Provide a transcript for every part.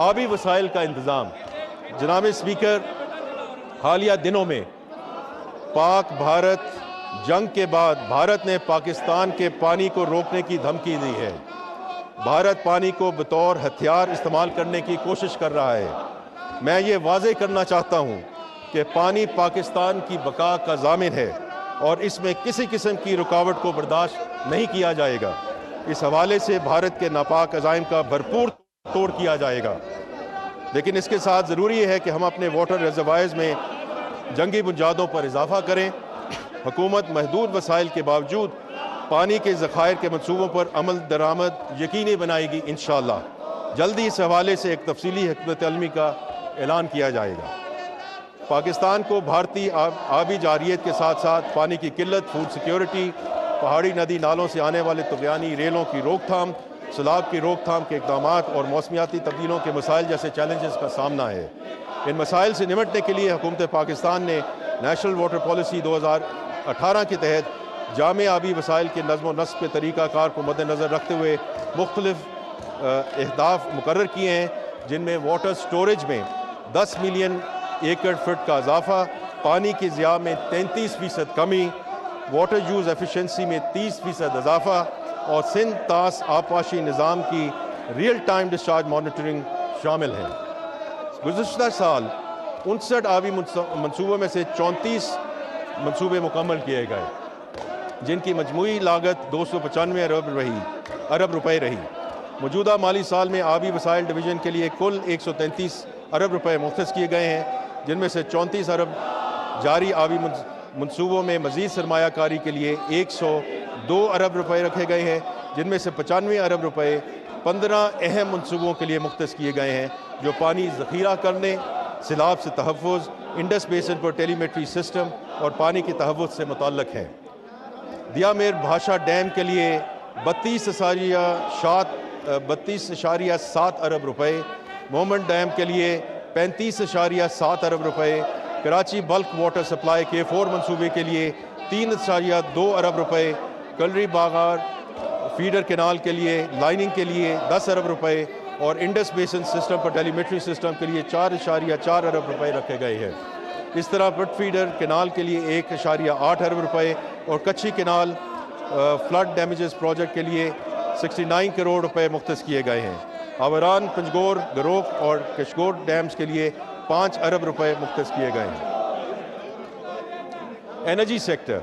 آبی وسائل کا انتظام۔ جناب اسپیکر، حالیہ دنوں میں پاک بھارت جنگ کے بعد بھارت نے پاکستان کے پانی کو روکنے کی دھمکی دی ہے۔ بھارت پانی کو بطور ہتھیار استعمال کرنے کی کوشش کر رہا ہے۔ میں یہ واضح کرنا چاہتا ہوں کہ پانی پاکستان کی بقا کا ضامن ہے اور اس میں کسی قسم کی رکاوٹ کو برداشت نہیں کیا جائے گا۔ اس حوالے سے بھارت کے ناپاک عزائم کا بھرپور توڑ کیا جائے گا، لیکن اس کے ساتھ ضروری ہے کہ ہم اپنے واٹر ریزروائرز میں جنگی بنیادوں پر اضافہ کریں۔ حکومت محدود وسائل کے باوجود پانی کے ذخائر کے منصوبوں پر عمل درآمد یقینی بنائے گی انشاءاللہ۔ جلدی اس حوالے سے ایک تفصیلی حکمت عملی کا اعلان کیا جائے گا۔ پاکستان کو بھارتی آبی جارحیت کے ساتھ ساتھ پانی کی قلت، فوڈ سیکیورٹی، پہاڑی ندی نالوں سے آنے والے طغیانی ریلوں کی روک تھام، سیلاب کی روک تھام کے اقدامات اور موسمیاتی تبدیلیوں کے مسائل جیسے چیلنجز کا سامنا ہے۔ ان مسائل سے نمٹنے کے لیے حکومت پاکستان نے نیشنل واٹر پالیسی 2018 کے تحت جامع آبی وسائل کے نظم و نسق کے طریقہ کار کو مد نظر رکھتے ہوئے مختلف اہداف مقرر کیے ہیں، جن میں واٹر سٹوریج میں 10 ملین ایکڑ فٹ کا اضافہ، پانی کی ضیاع میں 33% کمی، واٹر یوز ایفیشنسی میں 30% اضافہ اور سندھ طاس آبپاشی نظام کی ریئل ٹائم ڈسچارج مانیٹرنگ شامل ہیں۔ گزشتہ سال 59 آبی منصوبوں میں سے 34 منصوبے مکمل کیے گئے، جن کی مجموعی لاگت 295 ارب روپے رہی۔ موجودہ مالی سال میں آبی وسائل ڈویژن کے لیے کل 133 ارب روپے مختص کیے گئے ہیں، جن میں سے 34 ارب جاری آبی منصوبوں میں مزید سرمایہ کاری کے لیے 102 ارب روپے رکھے گئے ہیں، جن میں سے 95 ارب روپے 15 اہم منصوبوں کے لیے مختص کیے گئے ہیں جو پانی ذخیرہ کرنے، سیلاب سے تحفظ، انڈس بیسن پر ٹیلی میٹری سسٹم اور پانی کے تحفظ سے متعلق ہیں۔ دیا میر بھاشا ڈیم کے لیے 32.7 ارب روپے، مومن ڈیم کے لیے 35.7 ارب روپے، کراچی بلک واٹر سپلائی کے 4 منصوبے کے لیے 3.2 ارب روپے، کلری باغار فیڈر کینال کے لیے لائننگ کے لیے 10 ارب روپے اور انڈس بیسن سسٹم پر ٹیلی میٹری سسٹم کے لیے 4.4 ارب روپے رکھے گئے ہیں۔ اس طرح بٹ فیڈر کینال کے لیے 1.8 ارب روپے اور کچھی کینال فلڈ ڈیمیجز پروجیکٹ کے لیے 69 کروڑ روپے مختص کیے گئے ہیں۔ آوران، پنجگور، گروک اور کشگور ڈیمز کے لیے 5 ارب روپے مختص کیے گئے ہیں۔ Energy sector.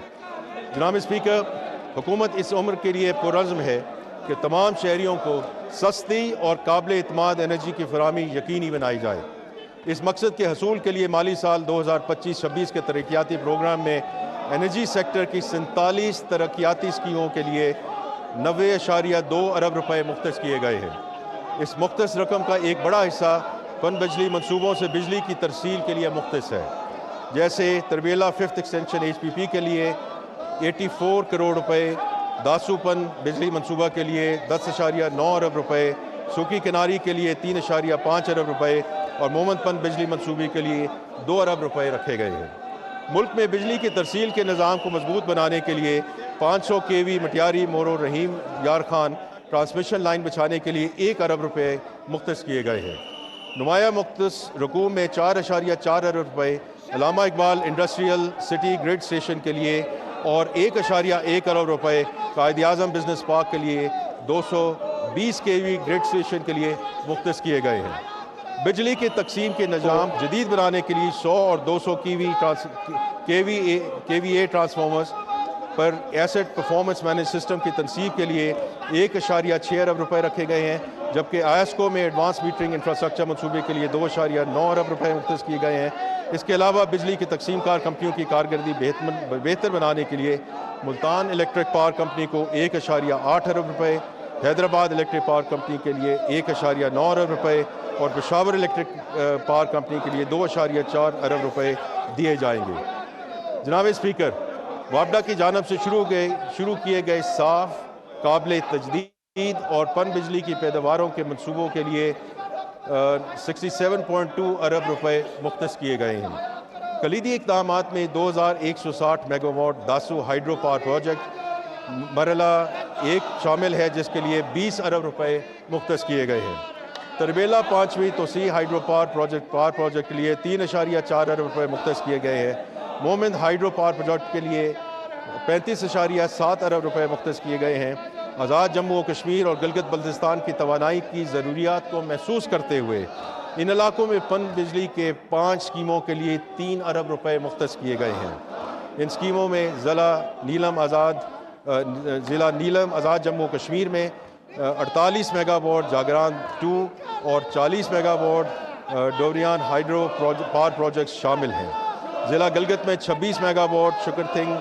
جناب اسپیکر، حکومت اس عمر کے لیے پرعزم ہے کہ تمام شہریوں کو سستی اور قابل اعتماد انرجی کی فراہمی یقینی بنائی جائے۔ اس مقصد کے حصول کے لیے مالی سال 2025-26 کے ترقیاتی پروگرام میں انرجی سیکٹر کی 47 ترقیاتی اسکیموں کے لیے 90.2 ارب روپے مختص کیے گئے ہیں۔ اس مختص رقم کا ایک بڑا حصہ پن بجلی منصوبوں سے بجلی کی ترسیل کے لیے مختص ہے، جیسے تربیلا 5th ایکسٹینشن HPP کے لیے 84 کروڑ روپے، داسو پن بجلی منصوبہ کے لیے 10.9 ارب روپے، سوکی کناری کے لیے 3.5 ارب روپے اور مومن پن بجلی منصوبے کے لیے 2 ارب روپے رکھے گئے ہیں۔ ملک میں بجلی کی ترسیل کے نظام کو مضبوط بنانے کے لیے 500 kV مٹیاری مورو رحیم یار خان ٹرانسمیشن لائن بچھانے کے لیے 1 ارب روپے مختص کیے گئے ہیں۔ نمایاں مختص رقوم میں 4.4 ارب روپے Allama Iqbal industrial city grid station کے لیے اور 1.1 ارب روپے قائد اعظم بزنس پارک کے لیے 220 kV گریڈ اسٹیشن کے لیے مختص کیے گئے ہیں۔ بجلی کے تقسیم کے نظام جدید بنانے کے لیے 100 اور 200 kVA ٹرانسفارمرز پر ایسٹ پرفارمنس مینج سسٹم کی تنصیب کے لیے 1.6 ارب روپے رکھے گئے ہیں، جبکہ آئسکو میں ایڈوانس میٹرنگ انفراسٹرکچر منصوبے کے لیے 2.9 ارب روپے مختص کیے گئے ہیں۔ اس کے علاوہ بجلی کی تقسیم کار کمپنیوں کی کارکردگی بہتر بنانے کے لیے ملتان الیکٹرک پاور کمپنی کو 1.8 ارب روپے، حیدرآباد الیکٹرک پاور کمپنی کے لیے 1.9 ارب روپے اور پشاور الیکٹرک پاور کمپنی کے لیے 2.4 ارب روپے دیے جائیں گے۔ جناب اسپیکر، واپڈا کی جانب سے شروع کیے گئے صاف، قابل تجدید اور پن بجلی کی پیداواروں کے منصوبوں کے لیے 67.2 ارب روپے مختص کیے گئے ہیں۔ کلیدی اقدامات میں 2160 megawatt Dasu hydro power project مرحلہ 1 شامل ہے، جس کے لیے 20 ارب روپے مختص کیے گئے ہیں۔ تربیلا 5ویں توسیع ہائیڈرو پاور پروجیکٹ کے لیے 3.4 ارب روپے مختص کیے گئے ہیں۔ مومند ہائیڈرو پاور پروجیکٹ کے لیے 35.7 ارب روپے مختص کیے گئے ہیں۔ آزاد جموں و کشمیر اور گلگت بلتستان کی توانائی کی ضروریات کو محسوس کرتے ہوئے ان علاقوں میں پن بجلی کے 5 اسکیموں کے لیے 3 ارب روپے مختص کیے گئے ہیں۔ ان اسکیموں میں ضلع نیلم آزاد جموں و کشمیر میں 48 میگا واٹ جاگران 2 اور 40 megawatt Dowarian hydro power projects شامل ہیں۔ ضلع گلگت میں 26 میگا واٹ شکر تھنگ